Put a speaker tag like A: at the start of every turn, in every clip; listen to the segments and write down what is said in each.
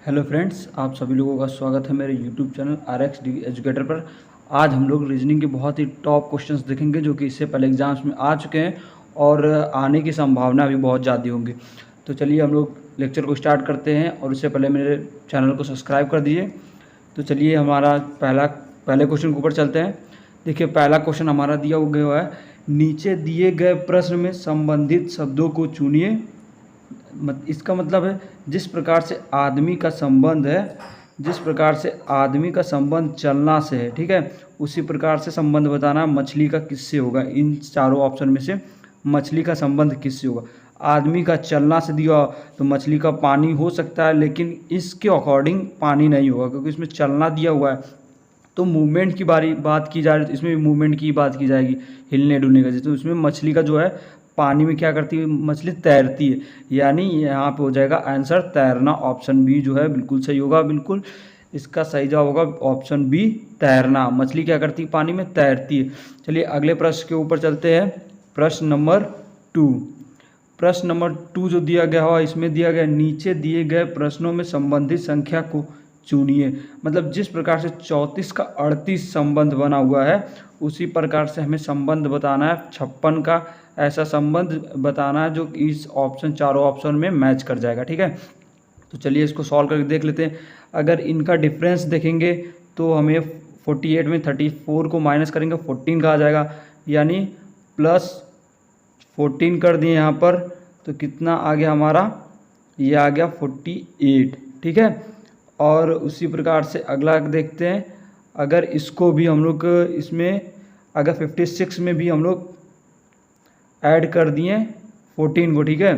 A: Hello friends, आप सभी लोगों का स्वागत है मेरे यूट्यूब चैनल RX एजुकेटर पर। आज हम लोग रीजनिंग के बहुत ही टॉप क्वेश्चंस देखेंगे जो कि इससे पहले एग्जाम्स में आ चुके हैं और आने की संभावना भी बहुत ज़्यादा होंगी। तो चलिए हम लोग लेक्चर को स्टार्ट करते हैं और उससे पहले मेरे चैनल को सब्सक्राइब कर दीजिए। तो चलिए हमारा पहले क्वेश्चन के ऊपर चलते हैं। देखिए, पहला क्वेश्चन हमारा दिया गया है, नीचे दिए गए प्रश्न में संबंधित शब्दों को चुनिए। इसका मतलब है जिस प्रकार से आदमी का संबंध है, जिस प्रकार से आदमी का संबंध चलना से है, ठीक है, उसी प्रकार से संबंध बताना मछली का किससे होगा। इन चारों ऑप्शन में से मछली का संबंध किससे होगा। आदमी का चलना से दिया तो मछली का पानी हो सकता है, लेकिन इसके अकॉर्डिंग पानी नहीं होगा क्योंकि इसमें चलना दिया हुआ है। तो मूवमेंट की बात की जा रही है तो इसमें भी मूवमेंट की बात की जाएगी, हिलने डुलने का। तो इसमें मछली का जो है पानी में क्या करती है, मछली तैरती है, यानी यहाँ पे हो जाएगा आंसर तैरना। ऑप्शन बी जो है बिल्कुल सही होगा। बिल्कुल इसका सही जवाब होगा ऑप्शन बी, तैरना। मछली क्या करती है, पानी में तैरती है। चलिए अगले प्रश्न के ऊपर चलते हैं। प्रश्न नंबर 2 जो दिया गया हो, इसमें दिया गया नीचे दिए गए प्रश्नों में संबंधित संख्या को चुनिए। मतलब जिस प्रकार से 34 का 38 संबंध बना हुआ है उसी प्रकार से हमें संबंध बताना है। 56 का ऐसा संबंध बताना है जो इस चारों ऑप्शन में मैच कर जाएगा, ठीक है। तो चलिए इसको सॉल्व करके देख लेते हैं। अगर इनका डिफरेंस देखेंगे तो हमें 48 में 34 को माइनस करेंगे 14 का आ जाएगा, यानी प्लस 14 कर दिए यहाँ पर, तो कितना आ गया हमारा, ये आ गया 48, ठीक है। और उसी प्रकार से अगला देखते हैं। अगर इसको भी हम लोग इसमें अगर 56 में भी हम लोग ऐड कर दिए 14 को, ठीक है,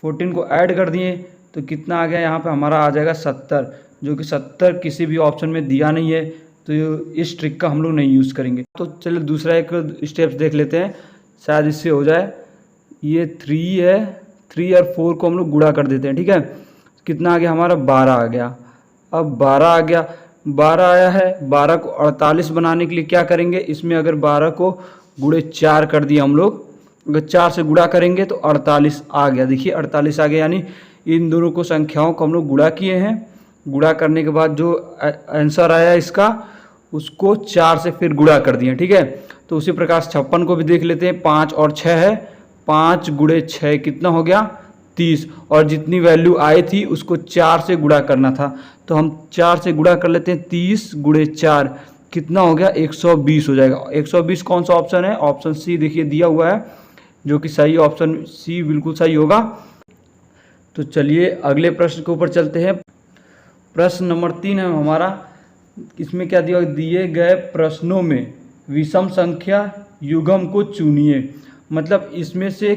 A: 14 को ऐड कर दिए तो कितना आ गया यहाँ पे हमारा आ जाएगा 70, जो कि 70 किसी भी ऑप्शन में दिया नहीं है, तो इस ट्रिक का हम लोग नहीं यूज़ करेंगे। तो चलिए दूसरा एक स्टेप्स देख लेते हैं, शायद इससे हो जाए। ये 3 है, 3 और 4 को हम लोग गुणा कर देते हैं, ठीक है। कितना आ गया हमारा, 12 आ गया। अब 12 आ गया, 12 आया है, 12 को 48 बनाने के लिए क्या करेंगे, इसमें अगर 12 को गुणे 4 कर दिया हम लोग, अगर 4 से गुणा करेंगे तो 48 आ गया। देखिए 48 आ गया, यानी इन दोनों को संख्याओं को हम लोग गुणा किए हैं। गुणा करने के बाद जो आंसर आया इसका, उसको 4 से फिर गुणा कर दिए, ठीक है। तो उसी प्रकार से 56 को भी देख लेते हैं। 5 और 6 है, 5 गुणे 6 कितना हो गया, 30, और जितनी वैल्यू आई थी उसको 4 से गुणा करना था, तो हम 4 से गुणा कर लेते हैं। 30 गुणे 4 कितना हो गया, 120 हो जाएगा। 120 कौन सा ऑप्शन है, ऑप्शन सी देखिए दिया हुआ है, जो कि सही ऑप्शन सी बिल्कुल सही होगा। तो चलिए अगले प्रश्न के ऊपर चलते हैं। प्रश्न नंबर 3 है हमारा। इसमें क्या दिए गए प्रश्नों में विषम संख्या युग्म को चुनिए। मतलब इसमें से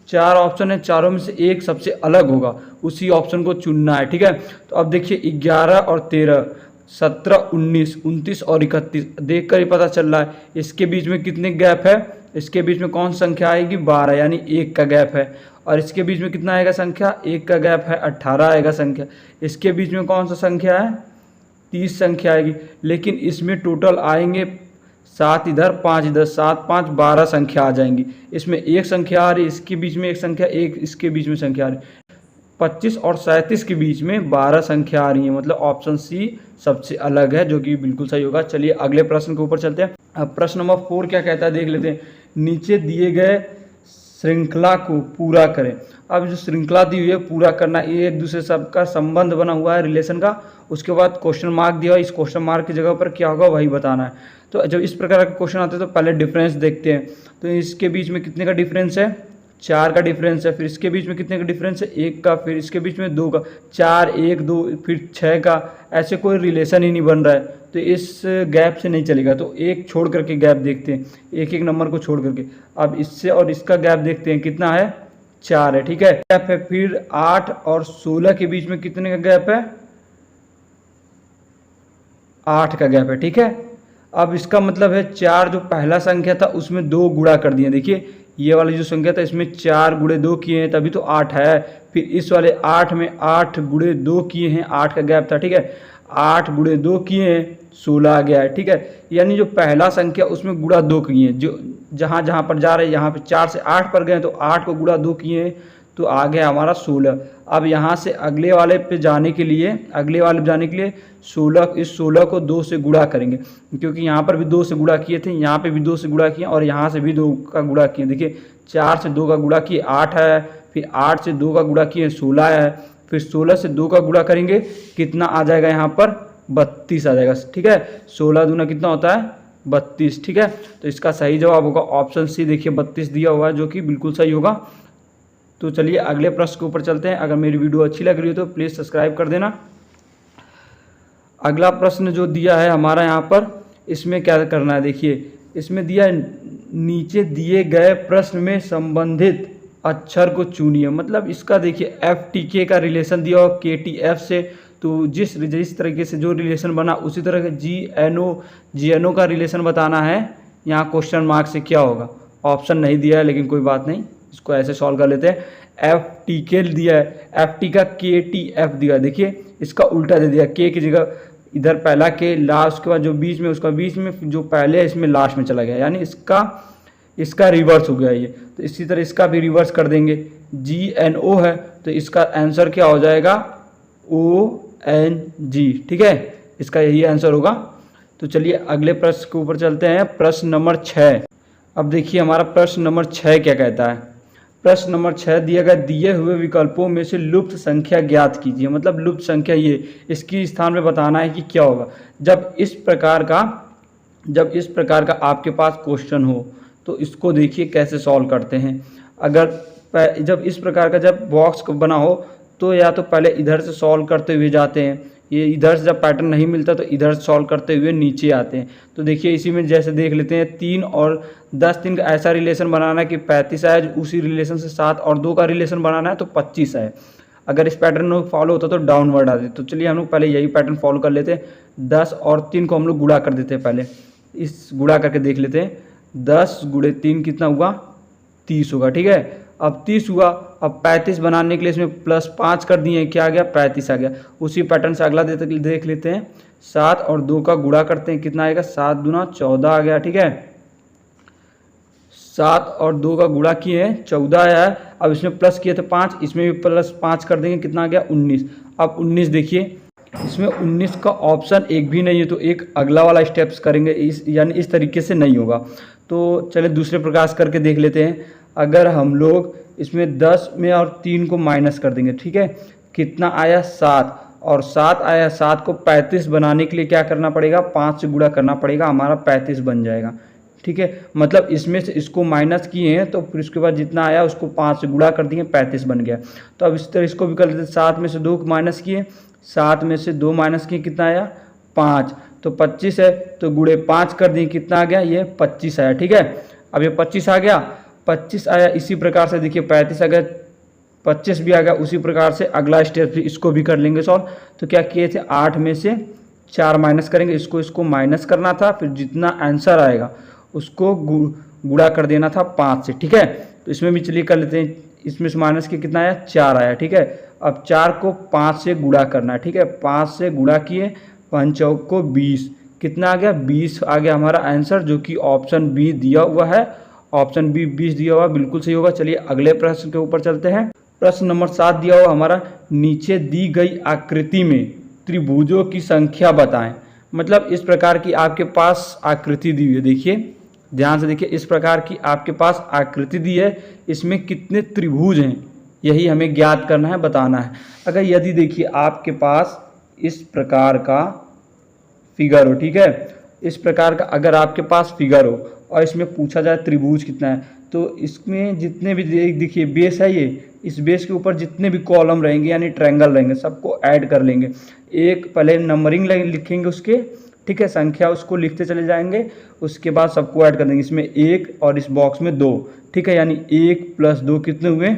A: 4 ऑप्शन है, चारों में से एक सबसे अलग होगा, उसी ऑप्शन को चुनना है, ठीक है। तो अब देखिए 11 और 13, 17, 19, 29 और 31 देख कर ही पता चल रहा है इसके बीच में कितने गैप है। इसके बीच में कौन संख्या आएगी, 12, यानी 1 का गैप है। और इसके बीच में कितना आएगा संख्या, 1 का गैप है, 18 आएगा संख्या। इसके बीच में कौन सा संख्या है, 30 संख्या आएगी। लेकिन इसमें टोटल आएंगे 7 इधर 5 इधर, 7 5 12 संख्या आ जाएंगी। इसमें एक संख्या आ रही, इसके बीच में एक संख्या, एक इसके बीच में संख्या आ रही, 25 और 37 के बीच में 12 संख्या आ रही है। मतलब ऑप्शन सी सबसे अलग है, जो कि बिल्कुल सही होगा। चलिए अगले प्रश्न के ऊपर चलते हैं। अब प्रश्न नंबर 4 क्या कहता है देख लेते हैं। नीचे दिए गए श्रृंखला को पूरा करें। अब जो श्रृंखला दी हुई है पूरा करना, ये एक दूसरे सबका संबंध बना हुआ है रिलेशन का। उसके बाद क्वेश्चन मार्क दिया है, इस क्वेश्चन मार्क की जगह पर क्या होगा वही बताना है। तो जब इस प्रकार के क्वेश्चन आते हैं तो पहले डिफरेंस देखते हैं। तो इसके बीच में कितने का डिफरेंस है, 4 का डिफरेंस है। फिर इसके बीच में कितने का डिफरेंस है, 1 का। फिर इसके बीच में 2 का, 4 1 2, फिर 6 का। ऐसे कोई रिलेशन ही नहीं बन रहा है, तो इस गैप से नहीं चलेगा। तो एक छोड़ करके गैप देखते हैं, एक एक नंबर को छोड़ करके। अब इससे और इसका गैप देखते हैं, कितना है, 4 है, ठीक है, गैप है। फिर 8 और 16 के बीच में कितने का गैप है, 8 का गैप है, ठीक है। अब इसका मतलब है 4 जो पहला संख्या था उसमें 2 गुणा कर दिए। देखिए ये वाली जो संख्या था इसमें 4 गुणे 2 किए हैं, तभी तो 8 है। फिर इस वाले 8 में 8 गुणे 2 किए हैं, 8 का गैप था, ठीक है। 8 गुणे 2 किए हैं, 16 आ गया है, ठीक है। यानी जो पहला संख्या उसमें गुणा 2 किए हैं, जो जहाँ जहाँ पर जा रहे हैं, यहाँ पे 4 से 8 पर गए तो 8 को गुणा 2 किए हैं तो आ गया हमारा 16। अब यहाँ से अगले वाले पे जाने के लिए 16 इस 16 को 2 से गुणा करेंगे, क्योंकि यहाँ पर भी 2 से गुणा किए थे, यहाँ पे भी 2 से गुणा किए और यहाँ से भी 2 का गुणा किए। देखिए 4 से 2 का गुणा किए 8 है, फिर 8 से 2 का गुणा किए 16 है, फिर 16 से 2 का गुणा करेंगे कितना आ जाएगा यहाँ पर 32 आ जाएगा। ठीक है, 16 दूना कितना होता है 32। ठीक है, तो इसका सही जवाब होगा ऑप्शन सी। देखिए 32 दिया हुआ है जो कि बिल्कुल सही होगा। तो चलिए अगले प्रश्न के ऊपर चलते हैं। अगर मेरी वीडियो अच्छी लग रही हो तो प्लीज़ सब्सक्राइब कर देना। अगला प्रश्न जो दिया है हमारा यहाँ पर, इसमें क्या करना है, देखिए इसमें दिया है नीचे दिए गए प्रश्न में संबंधित अक्षर को चुनिए। मतलब इसका देखिए FTK का रिलेशन दिया हो KTF से, तो जिस तरीके से जो रिलेशन बना उसी तरह के GNO का रिलेशन बताना है। यहाँ क्वेश्चन मार्क से क्या होगा, ऑप्शन नहीं दिया है लेकिन कोई बात नहीं, इसको ऐसे सॉल्व कर लेते हैं। FTK दिया है, FT का KTF दिया है। देखिए इसका उल्टा दे दिया, K की जगह इधर पहला K लास्ट के बाद जो बीच में उसका बीच में, जो पहले है इसमें लास्ट में चला गया, यानी इसका रिवर्स हो गया ये। तो इसी तरह इसका भी रिवर्स कर देंगे। GNO है तो इसका आंसर क्या हो जाएगा ONG। ठीक है, इसका यही आंसर होगा। तो चलिए अगले प्रश्न के ऊपर चलते हैं, प्रश्न नंबर 6। अब देखिए हमारा प्रश्न नंबर 6 क्या कहता है। प्रश्न नंबर 6 दिया गया दिए हुए विकल्पों में से लुप्त संख्या ज्ञात कीजिए। मतलब लुप्त संख्या ये, इसकी स्थान में बताना है कि क्या होगा। जब इस प्रकार का आपके पास क्वेश्चन हो तो इसको देखिए कैसे सॉल्व करते हैं। जब इस प्रकार का जब बॉक्स बना हो तो या तो पहले इधर से सॉल्व करते हुए जाते हैं, ये इधर से जब पैटर्न नहीं मिलता तो इधर से सॉल्व करते हुए नीचे आते हैं। तो देखिए इसी में जैसे देख लेते हैं 3 और 10, 3 का ऐसा रिलेशन बनाना है कि 35 आए, उसी रिलेशन से 7 और 2 का रिलेशन बनाना है तो 25 आए। अगर इस पैटर्न को फॉलो होता तो डाउनवर्ड आते। तो चलिए हम लोग पहले यही पैटर्न फॉलो कर लेते हैं। 10 और 3 को हम लोग गुणा कर देते हैं, पहले इस गुणा करके देख लेते हैं। 10 गुणे 3 कितना हुआ 30 होगा। ठीक है, अब 30 हुआ। अब 35 बनाने के लिए इसमें +5 कर दिए, क्या आ गया 35 आ गया। उसी पैटर्न से अगला देख लेते हैं। 7 और 2 का गुणा करते हैं, कितना आएगा 7 दूना 14 आ गया। ठीक है, 7 और 2 का गुणा किए 14 आया है। अब इसमें प्लस किए थे 5, इसमें भी +5 कर देंगे, कितना आ गया 19। अब 19 देखिए इसमें 19 का ऑप्शन एक भी नहीं है, तो एक अगला वाला स्टेप्स करेंगे, यानी इस तरीके से नहीं होगा। तो चलिए दूसरे प्रकार से करके देख लेते हैं। अगर हम लोग इसमें 10 में और 3 को माइनस कर देंगे, ठीक है, कितना आया 7 और 7 आया। 7 को 35 बनाने के लिए क्या करना पड़ेगा 5 से गुणा करना पड़ेगा, हमारा 35 बन जाएगा। ठीक है, मतलब इसमें से इसको माइनस किए हैं तो फिर उसके बाद जितना आया उसको 5 से गुणा कर दिए, 35 बन गया। तो अब इस तरह इसको भी कर लेते हैं। 7 में से 2 माइनस किए, 7 में से 2 माइनस किए, कितना आया 5। तो 25 है तो गुणे 5 कर दिए, कितना आ गया ये 25 आया। ठीक है, अब ये 25 आ गया, 25 आया। इसी प्रकार से देखिए 35 आ गया, 25 भी आ गया। उसी प्रकार से अगला स्टेप इसको भी कर लेंगे सॉल्व। तो क्या किए थे 8 में से 4 माइनस करेंगे, इसको माइनस करना था, फिर जितना आंसर आएगा उसको गुणा कर देना था 5 से। ठीक है, तो इसमें भी चलिए कर लेते हैं। इसमें से माइनस के कितना आया 4 आया। ठीक है, अब 4 को 5 से गुणा करना है। ठीक है, 5 से गुणा किए, 5 चौक को 20, कितना आ गया 20 आ गया हमारा आंसर, जो कि ऑप्शन बी दिया हुआ है। ऑप्शन बी 20 दिया हुआ, बिल्कुल सही होगा। चलिए अगले प्रश्न के ऊपर चलते हैं। प्रश्न नंबर 7 दिया हुआ हमारा, नीचे दी गई आकृति में त्रिभुजों की संख्या बताएं। मतलब इस प्रकार की आपके पास आकृति दी हुई है, देखिए ध्यान से देखिए, इस प्रकार की आपके पास आकृति दी है, इसमें कितने त्रिभुज हैं यही हमें ज्ञात करना है, बताना है। अगर यदि देखिए आपके पास इस प्रकार का फिगर हो, ठीक है, इस प्रकार का अगर आपके पास फिगर हो और इसमें पूछा जाए त्रिभुज कितना है, तो इसमें जितने भी देखिए बेस है ये, इस बेस के ऊपर जितने भी कॉलम रहेंगे यानी ट्रायंगल रहेंगे सबको ऐड कर लेंगे। एक पहले नंबरिंग लिखेंगे उसके, ठीक है, संख्या उसको लिखते चले जाएंगे, उसके बाद सबको ऐड कर देंगे। इसमें 1 और इस बॉक्स में 2, ठीक है, यानी 1 + 2 कितने हुए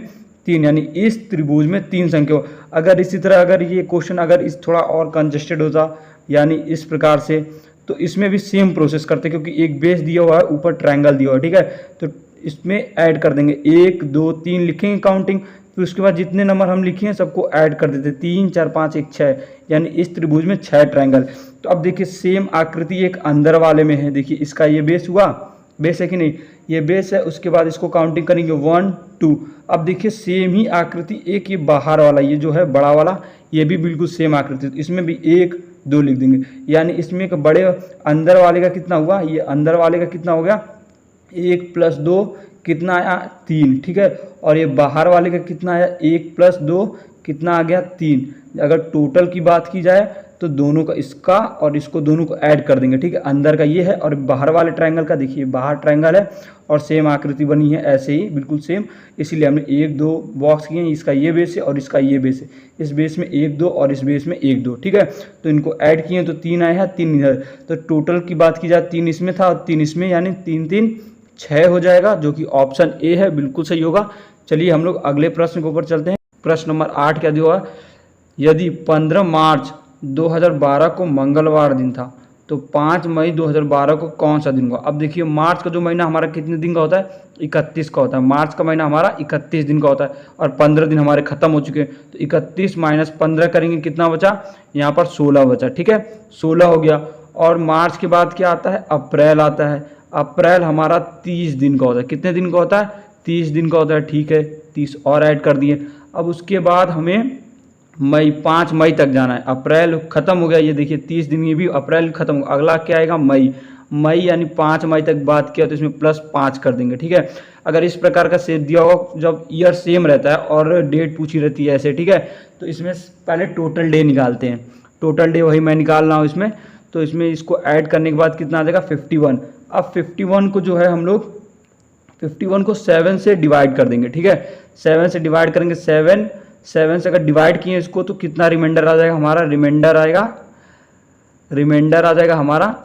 A: 3, यानी इस त्रिभुज में 3 संख्या हो। अगर इसी तरह अगर ये क्वेश्चन अगर इस थोड़ा और कंजस्टेड होता, यानी इस प्रकार से, तो इसमें भी सेम प्रोसेस करते, क्योंकि एक बेस दिया हुआ है ऊपर ट्रायंगल दिया हुआ है, ठीक है, तो इसमें ऐड कर देंगे 1 2 3 लिखेंगे काउंटिंग, फिर उसके बाद जितने नंबर हम लिखे हैं सबको ऐड कर देते, 3 4 5 1 6, यानी इस त्रिभुज में 6 ट्रायंगल। तो अब देखिए सेम आकृति एक अंदर वाले में है, देखिए इसका ये बेस हुआ, बेस है कि नहीं, ये बेस है। उसके बाद इसको काउंटिंग करेंगे 1 2, अब देखिए सेम ही आकृति एक ये बाहर वाला ये जो है बड़ा वाला ये भी बिल्कुल सेम आकृति, तो इसमें भी 1 2 लिख देंगे। यानी इसमें एक बड़े अंदर वाले का कितना हुआ, ये अंदर वाले का कितना हो गया 1 + 2 कितना आया 3, ठीक है। और ये बाहर वाले का कितना आया 1 + 2 कितना आ गया 3। अगर टोटल की बात की जाए तो दोनों का इसका और इसको दोनों को ऐड कर देंगे, ठीक है। अंदर का ये है और बाहर वाले ट्रायंगल का देखिए बाहर ट्रायंगल है और सेम आकृति बनी है ऐसे ही बिल्कुल सेम, इसीलिए हमने 1 2 बॉक्स किए हैं। इसका ये बेस है और इसका ये बेस है, इस बेस में 1 2 और इस बेस में 1 2, ठीक है। तो इनको ऐड किए तो 3 आया है, 3 इधर, तो टोटल की बात की जाए 3 इसमें था और 3 इसमें, यानी 3 3 6 हो जाएगा, जो कि ऑप्शन ए है, बिल्कुल सही होगा। चलिए हम लोग अगले प्रश्न के ऊपर चलते हैं। प्रश्न नंबर 8 क्या दिया हुआ, यदि 15 मार्च 2012 को मंगलवार दिन था तो 5 मई 2012 को कौन सा दिन हुआ। अब देखिए मार्च का जो महीना हमारा कितने दिन का होता है 31 का होता है, मार्च का महीना हमारा 31 दिन का होता है और 15 दिन हमारे खत्म हो चुके हैं, तो 31 - 15 करेंगे कितना बचा, यहाँ पर 16 बचा, ठीक है 16 हो गया। और मार्च के बाद क्या आता है, अप्रैल आता है, अप्रैल हमारा 30 दिन का होता है, कितने दिन का होता है 30 दिन का होता है, ठीक है 30 और ऐड कर दिए। अब उसके बाद हमें मई 5 मई तक जाना है, अप्रैल खत्म हो गया, ये देखिए 30 दिन ये भी अप्रैल खत्म हो, अगला क्या आएगा मई, मई यानी 5 मई तक बात किया तो इसमें +5 कर देंगे, ठीक है। अगर इस प्रकार का सेट दिया होगा जब ईयर सेम रहता है और डेट पूछी रहती है ऐसे, ठीक है, तो इसमें पहले टोटल डे निकालते हैं, टोटल डे वही मैं निकाल रहा हूँ इसमें। तो इसमें इसको ऐड करने के बाद कितना आ जाएगा 51। अब 51 को जो है हम लोग 51 को 7 से डिवाइड कर देंगे, ठीक है 7 से डिवाइड करेंगे, 7 से अगर डिवाइड किए इसको तो कितना रिमाइंडर आ जाएगा हमारा, रिमाइंडर आ जाएगा हमारा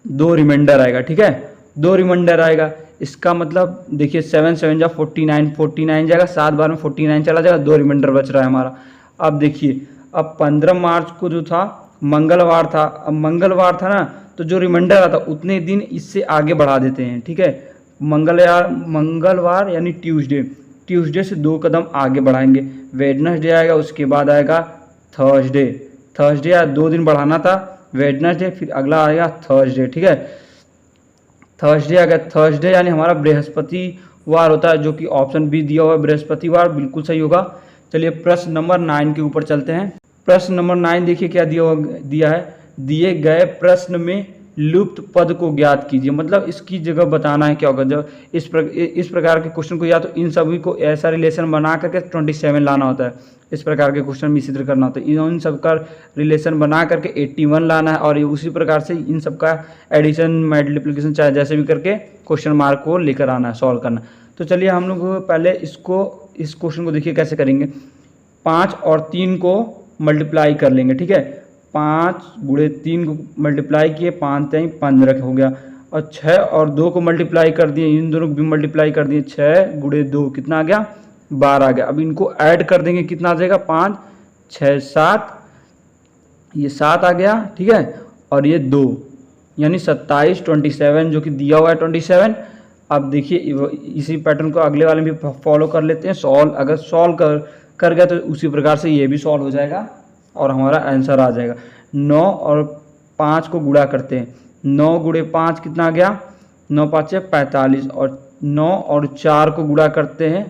A: 2 रिमाइंडर आएगा, ठीक है 2 रिमाइंडर आएगा। इसका मतलब देखिए 7 7 जा 49 49 जाएगा, 7 बार में 49 चला जाएगा, 2 रिमाइंडर बच रहा है हमारा। अब देखिए अब 15 मार्च को जो था मंगलवार था, अब मंगलवार था ना तो जो रिमाइंडर आता उतने दिन इससे आगे बढ़ा देते हैं, ठीक है मंगलवार यानी ट्यूसडे से 2 कदम आगे बढ़ाएंगे, वेडनेसडे आएगा, उसके बाद आएगा थर्सडे या 2 दिन बढ़ाना था, वेडनेसडे फिर अगला आएगा थर्सडे, ठीक है थर्सडे आ गया, थर्सडे यानी हमारा बृहस्पतिवार होता है, जो कि ऑप्शन बी दिया हुआ है बृहस्पतिवार, बिल्कुल सही होगा। चलिए प्रश्न नंबर 9 के ऊपर चलते हैं। प्रश्न नंबर 9 देखिए क्या दिया है, दिए गए प्रश्न में लुप्त पद को ज्ञात कीजिए, मतलब इसकी जगह बताना है क्या होगा। जब इस प्रकार के क्वेश्चन को या तो इन सभी को ऐसा रिलेशन बना करके 27 लाना होता है, इस प्रकार के क्वेश्चन भी इसी तरह करना होता है, इन सब का रिलेशन बना करके 81 लाना है और उसी प्रकार से इन सब का एडिशन मल्टीप्लिकेशन चाहे जैसे भी करके क्वेश्चन मार्क को लेकर आना है, सॉल्व करना। तो चलिए हम लोग पहले इस क्वेश्चन को देखिए कैसे करेंगे। 5 और 3 को मल्टीप्लाई कर लेंगे, ठीक है 5 × 3 को मल्टीप्लाई किए 5 3 15 हो गया, और 6 और 2 को मल्टीप्लाई कर दिए, इन दोनों को भी मल्टीप्लाई कर दिए, 6 × 2 कितना आ गया 12 आ गया। अब इनको ऐड कर देंगे कितना आ जाएगा 5 6 7, ये 7 आ गया, ठीक है और ये 2 यानी 27 27 जो कि दिया हुआ है 27। अब देखिए इसी पैटर्न को अगले वाले में भी फॉलो कर लेते हैं, सॉल्व अगर सॉल्व कर गया तो उसी प्रकार से ये भी सॉल्व हो जाएगा और हमारा आंसर आ जाएगा। 9 और 5 को गुणा करते हैं, 9 × 5 कितना आ गया 9 5 45, और 9 और 4 को गुणा करते हैं,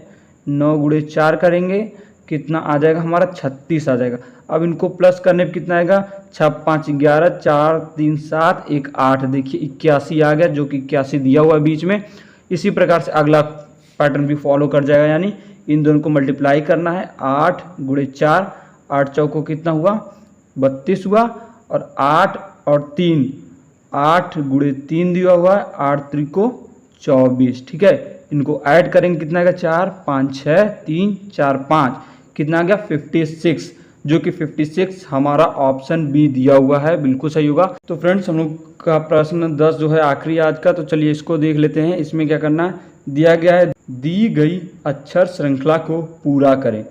A: 9 × 4 करेंगे कितना आ जाएगा हमारा 36 आ जाएगा। अब इनको प्लस करने पर कितना आएगा 6 5 11 4 3 7 1 8, देखिए 81 आ गया, जो कि 81 दिया हुआ है बीच में। इसी प्रकार से अगला पैटर्न भी फॉलो कर जाएगा, यानी इन दोनों को मल्टीप्लाई करना है, 8 × 4 8 चौको कितना हुआ 32 हुआ, और 8 और 3 8 × 3 दिया हुआ है, 8 3 24, ठीक है इनको ऐड करेंगे कितना आएगा 4 5 6 3 4 5 कितना आ गया 56, जो कि 56 हमारा ऑप्शन बी दिया हुआ है, बिल्कुल सही होगा। तो फ्रेंड्स हम लोग का प्रश्न 10 जो है आखिरी आज का, तो चलिए इसको देख लेते हैं। इसमें क्या करना है, दिया गया है दी गई अक्षर श्रृंखला को पूरा करें।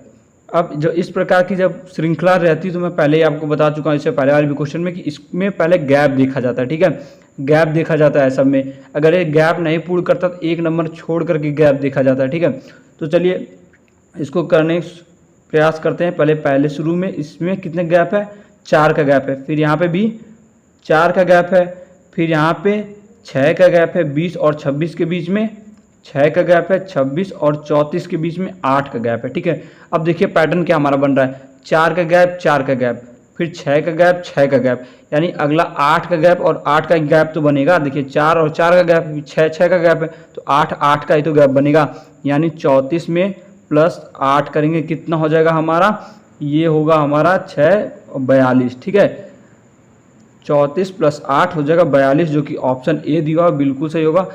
A: अब जो इस प्रकार की जब श्रृंखला रहती है तो मैं पहले ही आपको बता चुका हूँ इससे पहले वाले भी क्वेश्चन में कि इसमें पहले गैप देखा जाता है, ठीक है गैप देखा जाता है सब में, अगर ये गैप नहीं पूर्ण करता तो 1 नंबर छोड़ करके गैप देखा जाता है, ठीक है। तो चलिए इसको करने प्रयास करते हैं। पहले शुरू में इसमें कितने गैप है 4 का गैप है, फिर यहाँ पे भी 4 का गैप है, फिर यहाँ पे 6 का गैप है, 20 और 26 के बीच में 6 का गैप है, 26 और 34 के बीच में 8 का गैप है। ठीक है, अब देखिए पैटर्न क्या हमारा बन रहा है, 4 का गैप, 4 का गैप, फिर 6 का गैप, 6 का गैप, यानी अगला 8 का गैप और 8 का गैप तो बनेगा। देखिए 4 और 4 का गैप, 6 6 का गैप है, तो 8 8 का ही तो गैप बनेगा, यानी 34 में प्लस 8 करेंगे कितना हो जाएगा हमारा, ये होगा हमारा 6 42। ठीक है, 34 प्लस 8 हो जाएगा 42, जो कि ऑप्शन ए दिया हुआ बिल्कुल सही होगा।